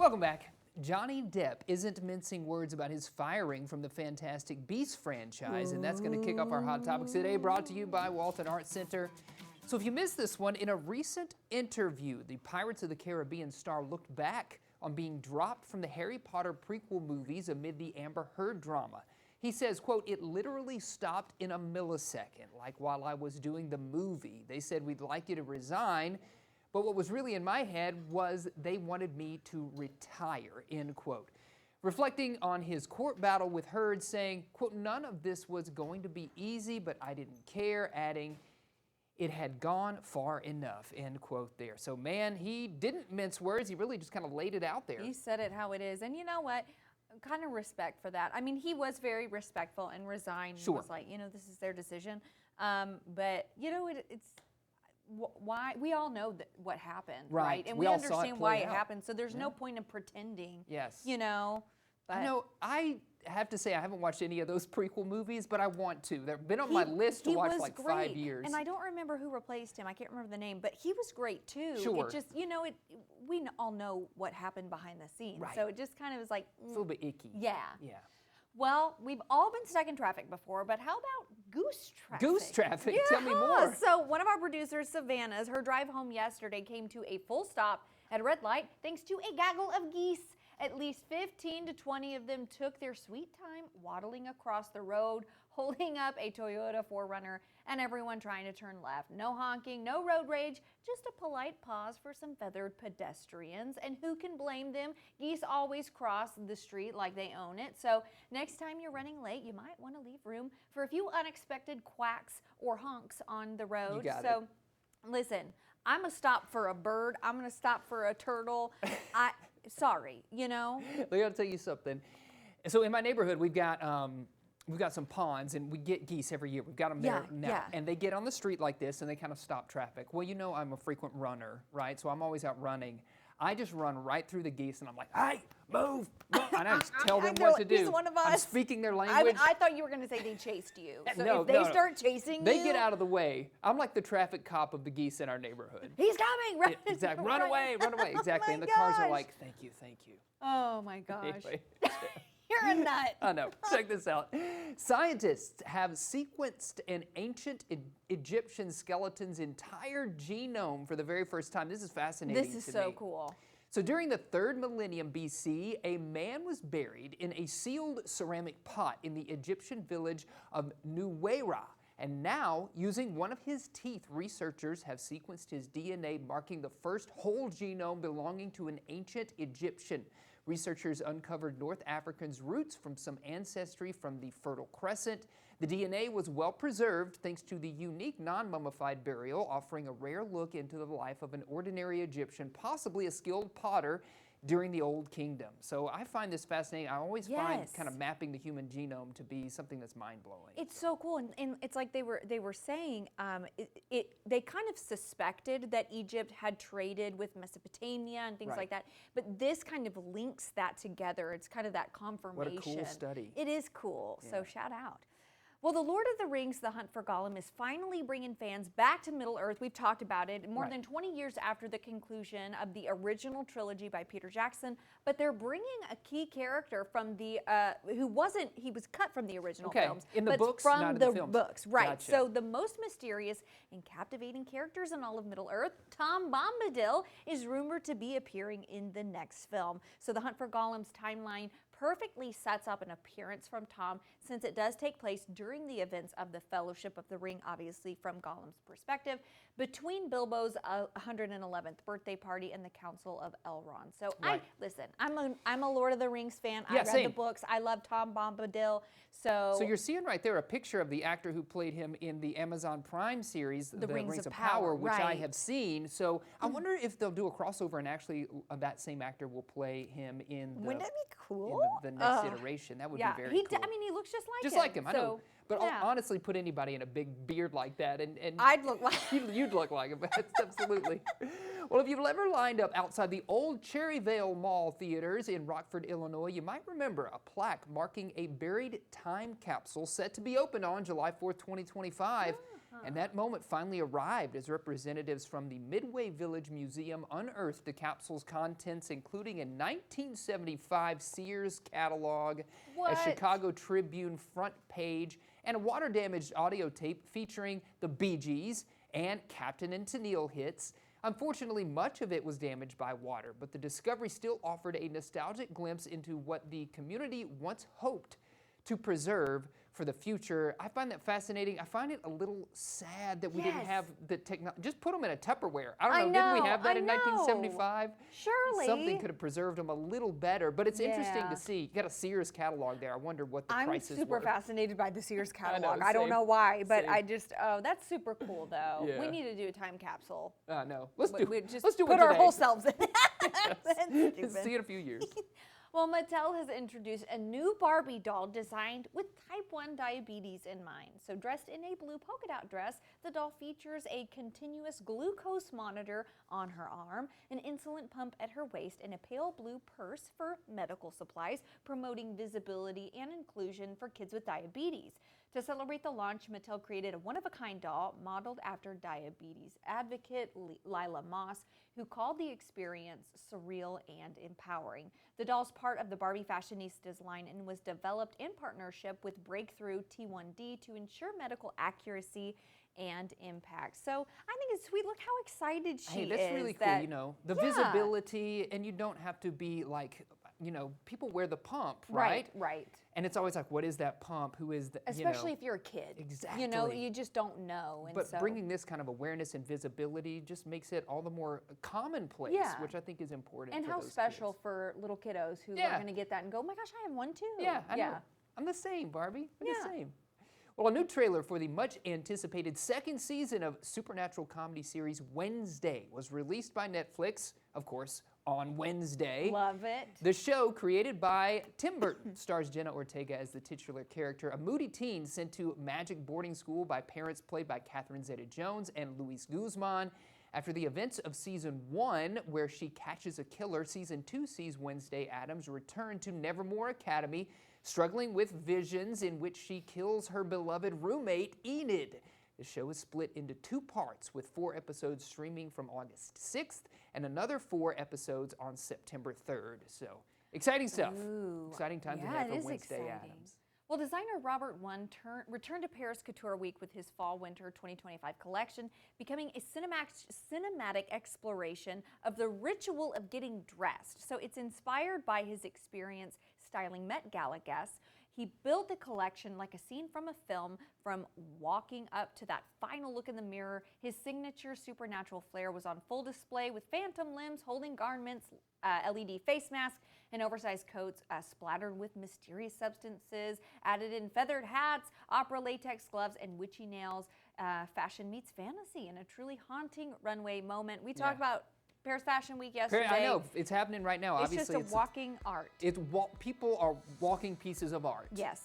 Welcome back. Johnny Depp isn't mincing words about his firing from the Fantastic Beasts franchise, and that's going to kick off our Hot Topics today, brought to you by Walton Arts Center. So if you missed this one, in a recent interview, the Pirates of the Caribbean star looked back on being dropped from the Harry Potter prequel movies amid the Amber Heard drama. He says, quote, "It literally stopped in a millisecond, like while I was doing the movie. They said, we'd like you to resign. But what was really in my head was they wanted me to retire," end quote. Reflecting on his court battle with Heard, saying, quote, "None of this was going to be easy, but I didn't care," adding, "It had gone far enough," end quote there. So, man, he didn't mince words. He really just kind of laid it out there. He said it how it is. And you know what? Kind of respect for that. I mean, he was very respectful and resigned. Sure. And was like, you know, this is their decision. But, you know, it's why we all know what happened, right? And we all saw it understand why play it out. happened. So there's no point in pretending. Yes. You know. But I know, I have to say I haven't watched any of those prequel movies, but I want to. They've been on my list to watch for like 5 years. And I don't remember who replaced him. I can't remember the name, but he was great too. Sure. It just, you know, we all know what happened behind the scenes. Right. So it just kind of was like, It's a little bit icky. yeah. Yeah. Well, we've all been stuck in traffic before, but how about goose traffic? Goose traffic? Yeah. Tell me more. So one of our producers, Savannah's, her drive home yesterday came to a full stop at a red light thanks to a gaggle of geese. At least 15 to 20 of them took their sweet time waddling across the road, holding up a Toyota 4Runner, and everyone trying to turn left. No honking, no road rage, just a polite pause for some feathered pedestrians. And who can blame them? Geese always cross the street like they own it. So next time you're running late, you might want to leave room for a few unexpected quacks or honks on the road. You got it. Listen, I'm going to stop for a bird. I'm going to stop for a turtle. Sorry, you know? I got to tell you something. So in my neighborhood, we've got some ponds, and we get geese every year. We've got them there now. Yeah. And they get on the street like this, and they kind of stop traffic. Well, you know I'm a frequent runner, right? So I'm always out running. I just run right through the geese, and I'm like, "Hey, move, move." And I just tell them what to do. He's one of us. I'm speaking their language. I thought you were going to say they chased you. So No, if they no, no. start chasing They you. get out of the way. I'm like the traffic cop of the geese in our neighborhood. He's coming. Run, Yeah, exactly. Run away, run away. Exactly. my And the cars are gosh. like, "Thank you, thank you." Oh, my gosh. Anyway. You're a nut. I know. Check this out. Scientists have sequenced an ancient Egyptian skeleton's entire genome for the very first time. This is fascinating to me. This is so cool. So during the 3rd millennium BC, a man was buried in a sealed ceramic pot in the Egyptian village of Nuwara. And now, using one of his teeth, researchers have sequenced his DNA, marking the first whole genome belonging to an ancient Egyptian. Researchers uncovered North Africans' roots from some ancestry from the Fertile Crescent. The DNA was well preserved thanks to the unique non-mummified burial, offering a rare look into the life of an ordinary Egyptian, possibly a skilled potter during the Old Kingdom. So I find this fascinating. I always find kind of mapping the human genome to be something that's mind-blowing. It's so cool, and it's like they were saying they kind of suspected that Egypt had traded with Mesopotamia and things like that, but this kind of links that together. It's kind of that confirmation. What a cool study. It is cool. Yeah. So shout out. Well, The Lord of the Rings, The Hunt for Gollum is finally bringing fans back to Middle-earth. We've talked about it more than 20 years after the conclusion of the original trilogy by Peter Jackson, but they're bringing a key character from the, he was cut from the original films. In the but books, from not in the films. books, right. Gotcha. So the most mysterious and captivating characters in all of Middle-earth, Tom Bombadil, is rumored to be appearing in the next film. So The Hunt for Gollum's timeline perfectly sets up an appearance from Tom, since it does take place during the events of the Fellowship of the Ring, obviously from Gollum's perspective, between Bilbo's 111th birthday party and the Council of Elrond. So listen, I'm a Lord of the Rings fan. I read the books. I love Tom Bombadil. So you're seeing right there a picture of the actor who played him in the Amazon Prime series, The Rings of Power, which I have seen. So I wonder if they'll do a crossover and actually that same actor will play him in the, wouldn't that be cool? in the next iteration. That would be very cool. I mean, he looks just like him. Just like him, I know. But honestly, put anybody in a big beard like that, and I'd look like you'd look like him. Absolutely. Well, if you've ever lined up outside the old Cherryvale Mall theaters in Rockford, Illinois, you might remember a plaque marking a buried time capsule set to be opened on July 4th, 2025. And that moment finally arrived as representatives from the Midway Village Museum unearthed the capsule's contents, including a 1975 Sears catalog, What? a Chicago Tribune front page, and a water-damaged audio tape featuring the Bee Gees and Captain and Tennille hits. Unfortunately, much of it was damaged by water, but the discovery still offered a nostalgic glimpse into what the community once hoped to preserve for the future. I find that fascinating. I find it a little sad that we didn't Yes. have the technology. Just put them in a Tupperware. I don't I know, didn't we know, have that I in know. 1975? Surely. Something could have preserved them a little better, but it's interesting Yeah. to see. You got a Sears catalog there. I wonder what the I'm prices super were. fascinated by the Sears I know, catalog. I don't same, know why, but same. I just, oh, that's super cool though. Yeah. We need to do a time capsule. No, let's We do. just let's do put it our today. whole selves in it. That's stupid. See you in a few years. Well, Mattel has introduced a new Barbie doll designed with type 1 diabetes in mind. So dressed in a blue polka dot dress, the doll features a continuous glucose monitor on her arm, an insulin pump at her waist, and a pale blue purse for medical supplies, promoting visibility and inclusion for kids with diabetes. To celebrate the launch, Mattel created a one-of-a-kind doll modeled after diabetes advocate Lila Moss, who called the experience surreal and empowering. The doll's part of the Barbie Fashionistas line and was developed in partnership with Breakthrough T1D to ensure medical accuracy and impact. So I think it's sweet. Look how excited she Hey, that's is. really cool, that- you know, the Yeah. visibility, and you don't have to be like, you know, people wear the pump, right? Right. And it's always like, what is that pump? Who is that? Especially you know? if you're a kid. You know, Exactly. you just don't know. And But so, bringing this kind of awareness and visibility just makes it all the more commonplace, Yeah. which I think is important. and for how those special kids. for little kiddos who Yeah. are going to get that and go, oh my gosh, I have one too. Yeah, I know. I'm the same, Barbie. We're Yeah. the same. Well, a new trailer for the much anticipated second season of supernatural comedy series Wednesday was released by Netflix, of course, on Wednesday. Love it. The show, created by Tim Burton, stars Jenna Ortega as the titular character, a moody teen sent to magic boarding school by parents played by Catherine Zeta-Jones and Luis Guzman. After the events of season 1, where she catches a killer, season 2 sees Wednesday Addams return to Nevermore Academy, struggling with visions in which she kills her beloved roommate, Enid. The show is split into 2 parts, with 4 episodes streaming from August 6th and another 4 episodes on September 3rd. So, exciting stuff. Ooh. Exciting times Yeah, ahead it for is Wednesday exciting. Addams. Well, designer Robert One returned to Paris Couture Week with his Fall/Winter 2025 collection, becoming a cinematic exploration of the ritual of getting dressed. So it's inspired by his experience styling Met Gala guests. He built the collection like a scene from a film, from walking up to that final look in the mirror. His signature supernatural flair was on full display, with phantom limbs holding garments, LED face masks, and oversized coats splattered with mysterious substances, added in feathered hats, opera latex gloves, and witchy nails. Fashion meets fantasy in a truly haunting runway moment. We talked about Paris Fashion Week yesterday. I know, it's happening right now. It's Obviously, just a walking art. people are walking pieces of art. Yes,